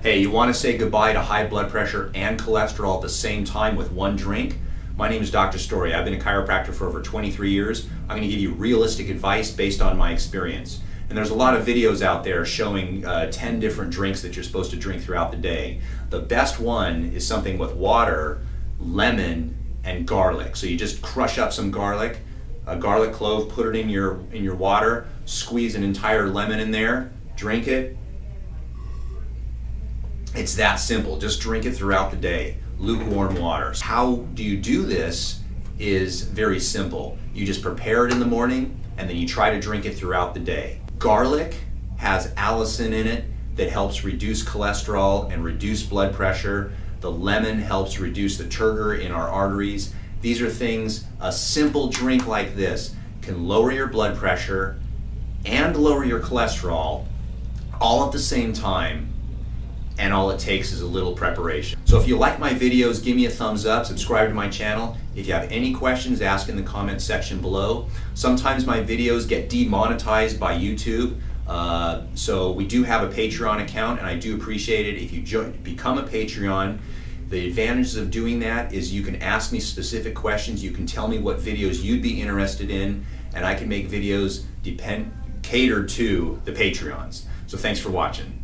Hey, you want to say goodbye to high blood pressure and cholesterol at the same time with one drink? My name is Dr. Story. I've been a chiropractor for over 23 years. I'm going to give you realistic advice based on my experience. And there's a lot of videos out there showing 10 different drinks that you're supposed to drink throughout the day. The best one is something with water, lemon, and garlic. So you just crush up some garlic, a garlic clove, put it in your water, squeeze an entire lemon in there, drink it. It's that simple. Just drink it throughout the day. Lukewarm water. How do you do this is very simple. You just prepare it in the morning and then you try to drink it throughout the day. Garlic has allicin in it that helps reduce cholesterol and reduce blood pressure. The lemon helps reduce the turgor in our arteries. These are things, a simple drink like this can lower your blood pressure and lower your cholesterol all at the same time. And all it takes is a little preparation. So if you like my videos, give me a thumbs up, subscribe to my channel. If you have any questions, ask in the comment section below. Sometimes my videos get demonetized by YouTube. So we do have a Patreon account and I do appreciate it if you become a Patreon. The advantages of doing that is you can ask me specific questions, you can tell me what videos you'd be interested in, and I can make videos catered to the Patreons. So thanks for watching.